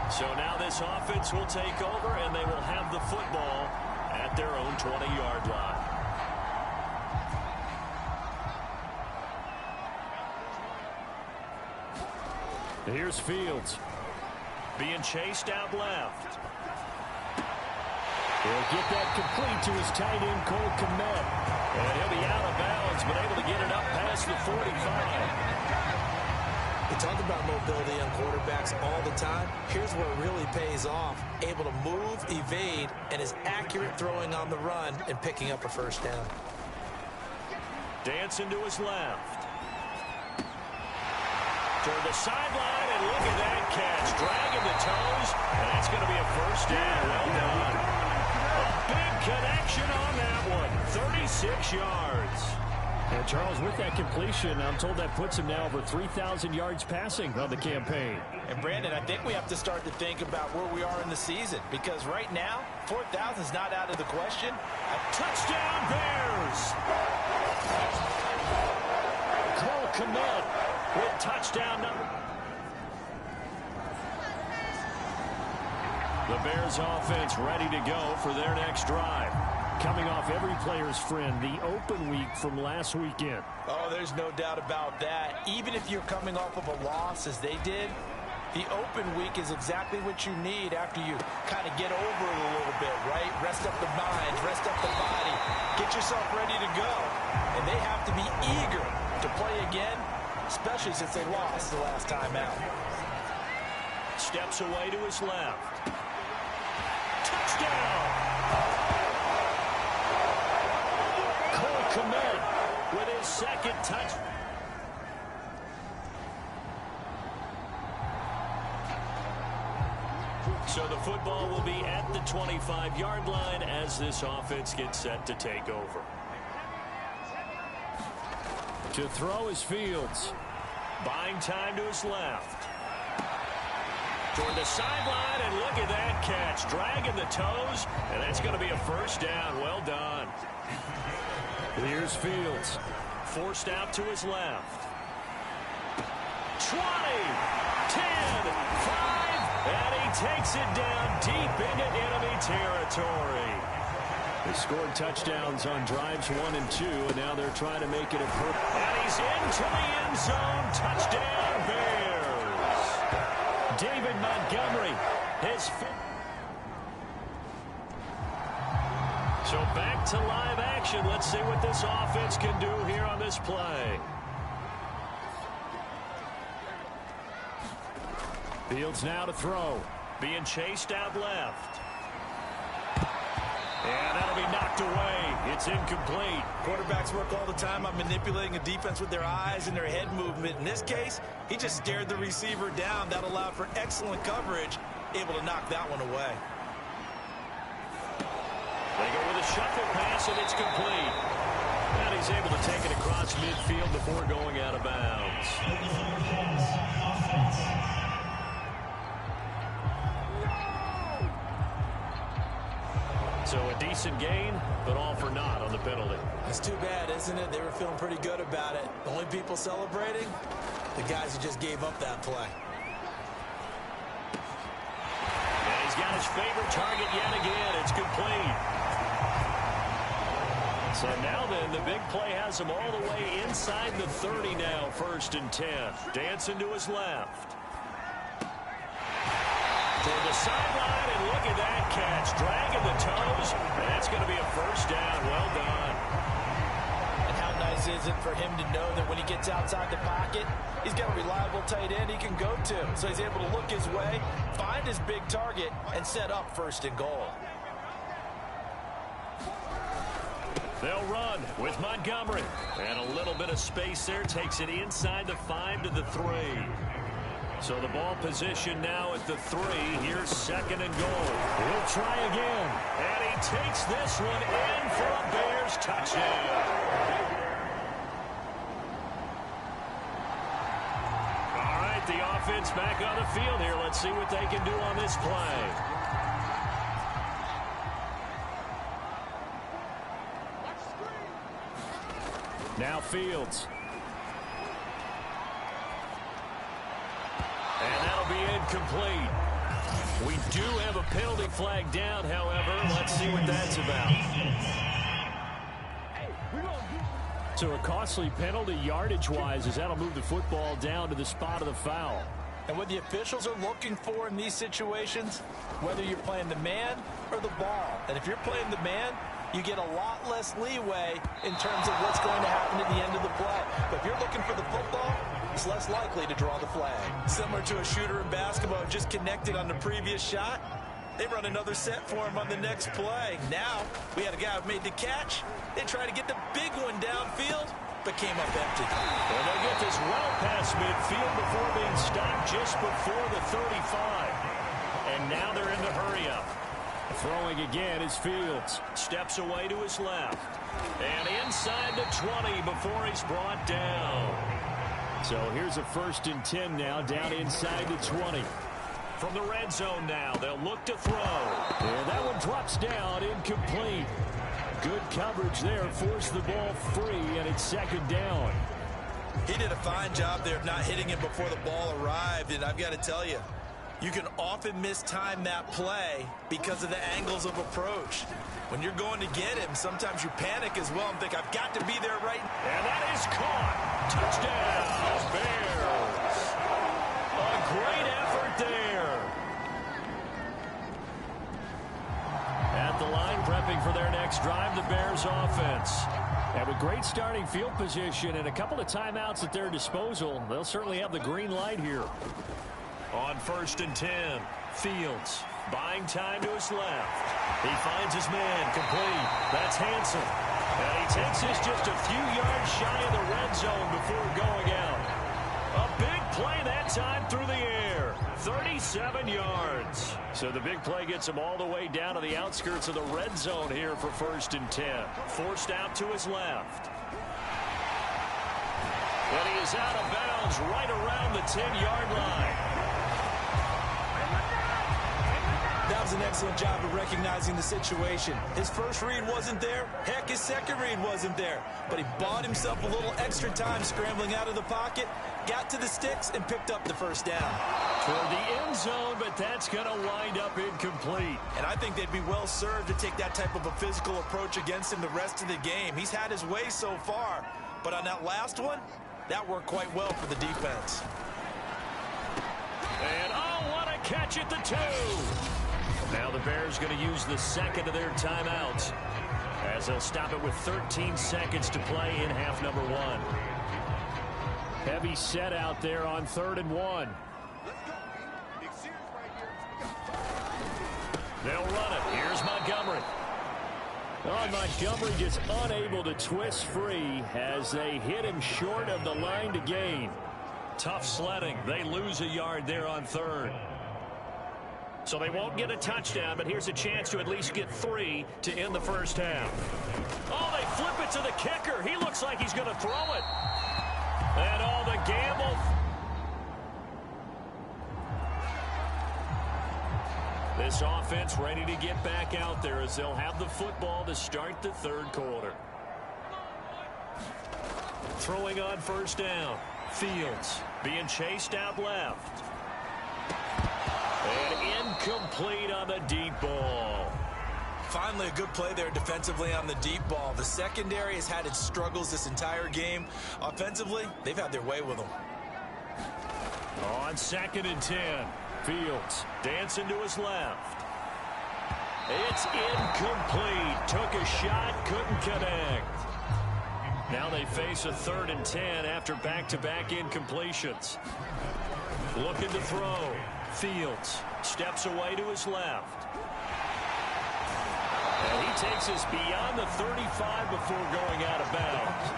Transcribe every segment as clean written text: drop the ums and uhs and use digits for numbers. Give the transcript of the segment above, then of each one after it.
So now this offense will take over, and they will have the football at their own 20-yard line. Here's Fields. Being chased out left. He'll get that complete to his tight end, Cole Kmet. And he'll be out of bounds, but able to get it up past the 45. We talk about mobility on quarterbacks all the time. Here's where it really pays off. Able to move, evade, and is accurate throwing on the run and picking up a first down. Dancing to his left. Toward the sideline, and look at that catch. Dragging the toes, and that's going to be a first down. Well done. A big connection on that one. 36 yards. And Charles, with that completion, I'm told that puts him now over 3,000 yards passing on the campaign. And Brandon, I think we have to start to think about where we are in the season, because right now, 4,000 is not out of the question. A touchdown, Bears! Cole Kmet with touchdown number. The Bears offense ready to go for their next drive. Coming off every player's friend, the open week from last weekend. Oh, there's no doubt about that. Even if you're coming off of a loss as they did, the open week is exactly what you need after you kind of get over it a little bit, right? Rest up the mind, rest up the body, get yourself ready to go. And they have to be eager to play again, especially since they lost the last time out. Steps away to his left. Touchdown! Cole Kmet with his second touch. So the football will be at the 25-yard line as this offense gets set to take over. To throw is Fields. Buying time to his left. Toward the sideline, and look at that catch. Dragging the toes, and that's going to be a first down. Well done. Here's Fields. Forced out to his left. 20, 10, 5, and he takes it down deep into enemy territory. They scored touchdowns on drives 1 and 2, and now they're trying to make it a perfect. And he's into the end zone. Touchdown, Bears. David Montgomery, his fifth. So back to live action. Let's see what this offense can do here on this play. Fields now to throw. Being chased out left. And that'll be knocked away. It's incomplete. Quarterbacks work all the time on manipulating a defense with their eyes and their head movement. In this case, he just stared the receiver down. That allowed for excellent coverage, able to knock that one away. They go with a shuffle pass, and it's complete. And he's able to take it across midfield before going out of bounds. So a decent gain, but all for naught on the penalty. It's too bad, isn't it? They were feeling pretty good about it. The only people celebrating, the guys who just gave up that play. And he's got his favorite target yet again. It's complete. So now then, the big play has him all the way inside the 30 now, 1st and 10. Dancing to his left. Toward the sideline, and look at that catch. Dragging the toes, and that's going to be a first down. Well done. And how nice is it for him to know that when he gets outside the pocket, he's got a reliable tight end he can go to. So he's able to look his way, find his big target, and set up 1st and goal. They'll run with Montgomery. And a little bit of space there takes it inside the 5 to the 3. So the ball position now at the 3. Here's 2nd and goal. He'll try again. And he takes this one in for a Bears touchdown. All right, the offense back on the field here. Let's see what they can do on this play. Now Fields. And that'll be incomplete. We do have a penalty flag down, however. Let's see what that's about. So a costly penalty yardage-wise as that'll move the football down to the spot of the foul. And what the officials are looking for in these situations, whether you're playing the man or the ball, and if you're playing the man, you get a lot less leeway in terms of what's going to happen at the end of the play. But if you're looking for the football, it's less likely to draw the flag. Similar to a shooter in basketball who just connected on the previous shot. They run another set for him on the next play. Now, we had a guy who made the catch. They try to get the big one downfield, but came up empty. And they'll get this well past midfield before being stopped just before the 35. And now they're in the hurry-up. Throwing again is Fields. Steps away to his left. And inside the 20 before he's brought down. So here's a 1st and 10 now, down inside the 20. From the red zone now, they'll look to throw. And that one drops down, incomplete. Good coverage there, forced the ball free, and it's 2nd down. He did a fine job there of not hitting him before the ball arrived, and I've got to tell you, you can often mistime that play because of the angles of approach. When you're going to get him, sometimes you panic as well and think, I've got to be there right now. And that is caught. Touchdown, Bears. A great effort there. At the line, prepping for their next drive, the Bears offense. And with great starting field position and a couple of timeouts at their disposal, they'll certainly have the green light here. On 1st and 10, Fields buying time to his left. He finds his man complete. That's Hanson. And he takes this just a few yards shy of the red zone before going out. A big play that time through the air. 37 yards. So the big play gets him all the way down to the outskirts of the red zone here for 1st and 10. Forced out to his left. And he is out of bounds right around the 10-yard line. That was an excellent job of recognizing the situation. His first read wasn't there. Heck, his second read wasn't there. But he bought himself a little extra time scrambling out of the pocket, got to the sticks, and picked up the 1st down. Toward the end zone, but that's going to wind up incomplete. And I think they'd be well served to take that type of a physical approach against him the rest of the game. He's had his way so far. But on that last one, that worked quite well for the defense. And oh, what a catch at the 2. Now the Bears going to use the 2nd of their timeouts as they'll stop it with 13 seconds to play in half number 1. Heavy set out there on 3rd and 1. They'll run it. Here's Montgomery. Oh, Montgomery just unable to twist free as they hit him short of the line to gain. Tough sledding. They lose a yard there on 3rd. So they won't get a touchdown, but here's a chance to at least get 3 to end the first half. Oh, they flip it to the kicker. He looks like he's going to throw it. And all the gamble. This offense ready to get back out there as they'll have the football to start the 3rd quarter. Throwing on 1st down. Fields being chased out left. And incomplete on the deep ball. Finally, a good play there defensively on the deep ball. The secondary has had its struggles this entire game. Offensively, they've had their way with them. On 2nd and 10, Fields dancing to his left. It's incomplete. Took a shot, couldn't connect. Now they face a 3rd and 10 after back-to-back incompletions. Looking to throw. Fields steps away to his left. And he takes us beyond the 35 before going out of bounds.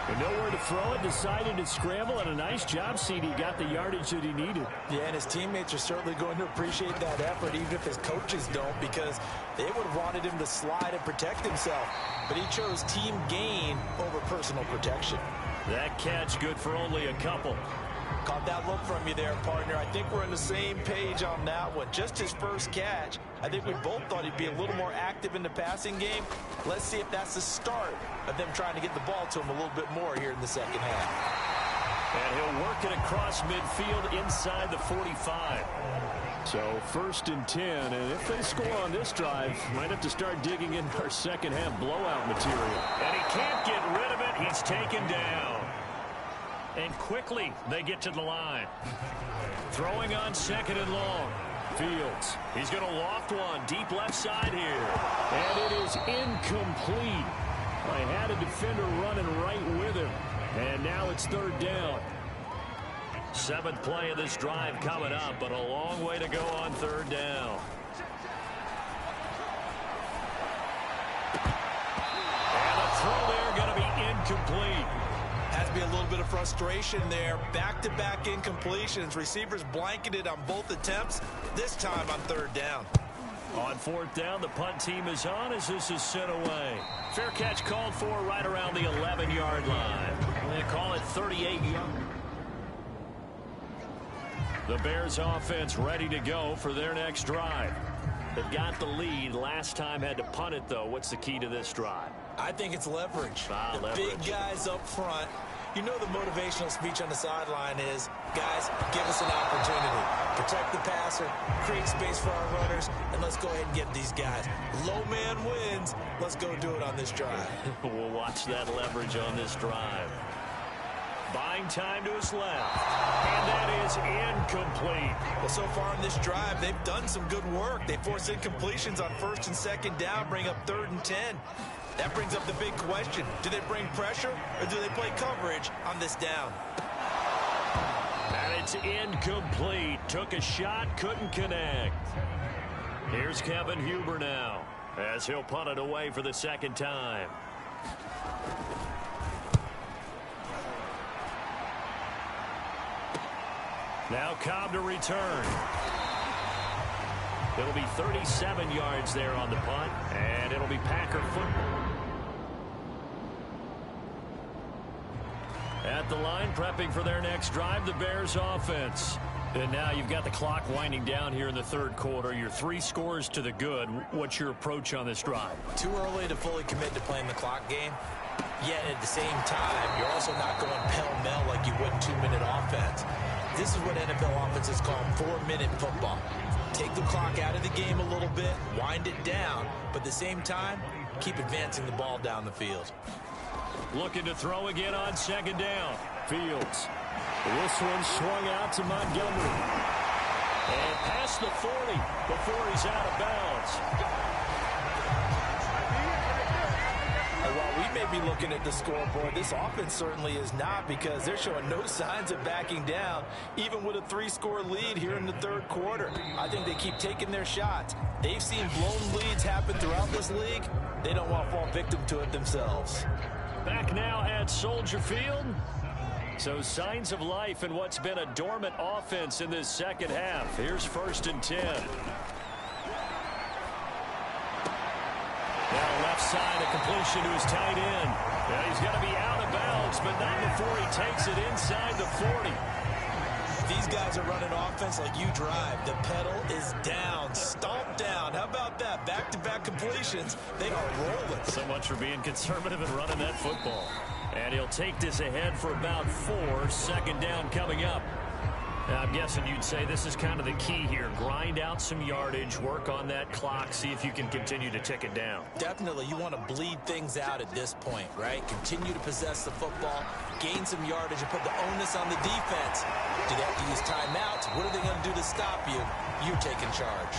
But nowhere to throw it, decided to scramble, and a nice job, CD. Got the yardage that he needed. Yeah, and his teammates are certainly going to appreciate that effort, even if his coaches don't, because they would have wanted him to slide and protect himself. But he chose team gain over personal protection. That catch good for only a couple. Caught that look from you there, partner. I think we're on the same page on that one. Just his first catch. I think we both thought he'd be a little more active in the passing game. Let's see if that's the start of them trying to get the ball to him a little bit more here in the second half. And he'll work it across midfield inside the 45. So 1st and 10, and if they score on this drive, might have to start digging in our second half blowout material. And he can't get rid of it. He's taken down. And quickly they get to the line. Throwing on 2nd and long. Fields. He's going to loft one deep left side here. And it is incomplete. I had a defender running right with him. And now it's 3rd down. 7th play of this drive coming up, but a long way to go on 3rd down. And the throw there going to be incomplete. Has to be a little bit of frustration there. Back-to-back incompletions. Receivers blanketed on both attempts, this time on 3rd down. On 4th down, the punt team is on as this is sent away. Fair catch called for right around the 11-yard line. They call it 38 yards. The Bears offense ready to go for their next drive. They've got the lead. Last time had to punt it, though. What's the key to this drive? I think it's leverage. The Leverage. big guys up front. You know the motivational speech on the sideline is, guys, give us an opportunity. Protect the passer, create space for our runners, and let's go ahead and get these guys. Low man wins. Let's go do it on this drive. We'll watch that leverage on this drive. Buying time to his left. And that is incomplete. Well, so far in this drive, they've done some good work. They force incompletions on 1st and 2nd down, bring up 3rd and 10. That brings up the big question. Do they bring pressure or do they play coverage on this down? And it's incomplete. Took a shot, couldn't connect. Here's Kevin Huber now as he'll punt it away for the 2nd time. Now Cobb to return. It'll be 37 yards there on the punt, and it'll be Packer football. At the line, prepping for their next drive, the Bears offense. And now you've got the clock winding down here in the 3rd quarter. Your 3 scores to the good. What's your approach on this drive? Too early to fully commit to playing the clock game. Yet at the same time, you're also not going pell-mell like you would in 2-minute offense. This is what NFL offenses call 4-minute football. Take the clock out of the game a little bit, wind it down, but at the same time, keep advancing the ball down the field. Looking to throw again on 2nd down. Fields. This one swung out to Montgomery. And past the 40 before he's out of bounds. And while we may be looking at the scoreboard, this offense certainly is not, because they're showing no signs of backing down, even with a 3-score lead here in the 3rd quarter. I think they keep taking their shots. They've seen blown leads happen throughout this league. They don't want to fall victim to it themselves. Back now at Soldier Field. So signs of life in what's been a dormant offense in this 2nd half. Here's 1st and 10. Now left side, a completion to his tight end. Yeah, he's going to be out of bounds, but not before he takes it inside the 40. These guys are running offense like you drive. The pedal is down, stomp down. How about that? Back-to-back completions. They are rolling. So much for being conservative and running that football. And he'll take this ahead for about 4. 2nd down coming up. Now, I'm guessing you'd say this is kind of the key here. Grind out some yardage, work on that clock, see if you can continue to tick it down. Definitely, you want to bleed things out at this point, right? Continue to possess the football, gain some yardage, and put the onus on the defense. Do they have to use timeouts? What are they going to do to stop you? You're taking charge.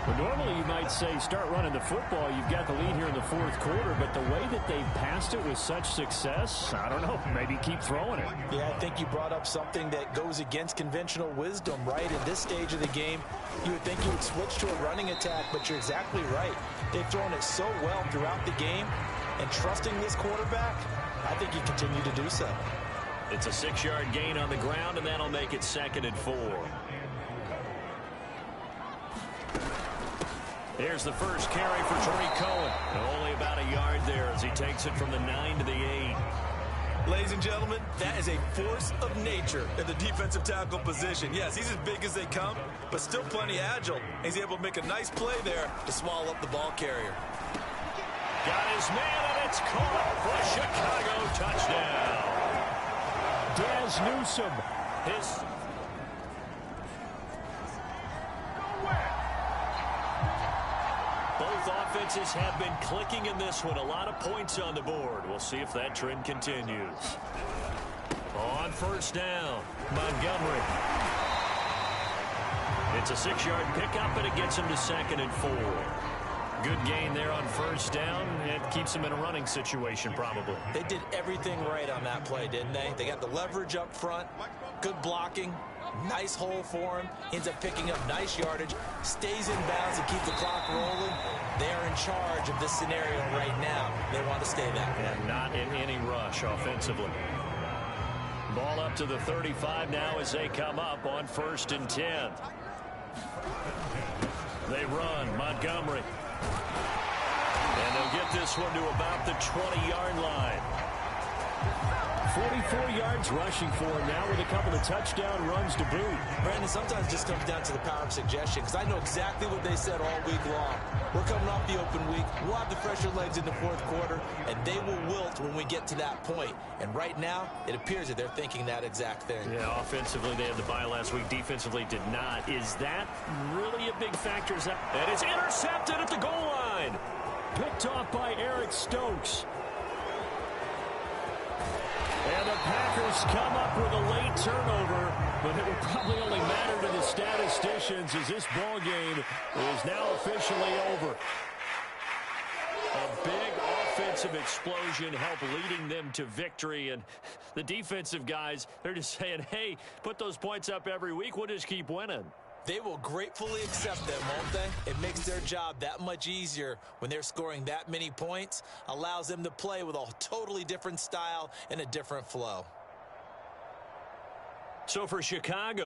Well, normally you might say start running the football. You've got the lead here in the 4th quarter, but the way that they've passed it with such success, I don't know, maybe keep throwing it. Yeah, I think you brought up something that goes against conventional wisdom, right? In this stage of the game, you would think you would switch to a running attack, but you're exactly right. They've thrown it so well throughout the game, and trusting this quarterback, I think you continue to do so. It's a 6-yard gain on the ground, and that'll make it 2nd and 4. Here's the first carry for Tariq Cohen. Only about a yard there as he takes it from the 9 to the 8. Ladies and gentlemen, that is a force of nature in the defensive tackle position. Yes, he's as big as they come, but still plenty agile. He's able to make a nice play there to swallow up the ball carrier. Got his man, and it's caught for a Chicago touchdown. Daz Newsome. Both offenses have been clicking in this one. A lot of points on the board. We'll see if that trend continues. On first down, Montgomery. It's a 6-yard pickup, and it gets him to 2nd and 4. Good gain there on first down. It keeps him in a running situation, probably. They did everything right on that play, didn't they? They got the leverage up front, good blocking, nice hole for him. Ends up picking up nice yardage, stays in bounds and keep the clock rolling. They're in charge of this scenario right now. They want to stay that way. And not in any rush offensively. Ball up to the 35 now as they come up on 1st and 10. They run, Montgomery. And they'll get this one to about the 20-yard line. 44 yards rushing for him now with a couple of touchdown runs to boot. Brandon, sometimes it just comes down to the power of suggestion, because I know exactly what they said all week long. We're coming off the open week. We'll have the fresher legs in the 4th quarter, and they will wilt when we get to that point. And right now, it appears that they're thinking that exact thing. Yeah, offensively, they had the bye last week. Defensively, did not. Is that really a big factor? And it's intercepted at the goal line. Picked off by Eric Stokes. And the Packers come up with a late turnover, but it will probably only matter to the statisticians as this ball game is now officially over. A big offensive explosion helped leading them to victory, and the defensive guys, they're just saying, hey, put those points up every week, we'll just keep winning. They will gratefully accept them, won't they? It makes their job that much easier when they're scoring that many points. Allows them to play with a totally different style and a different flow. So for Chicago,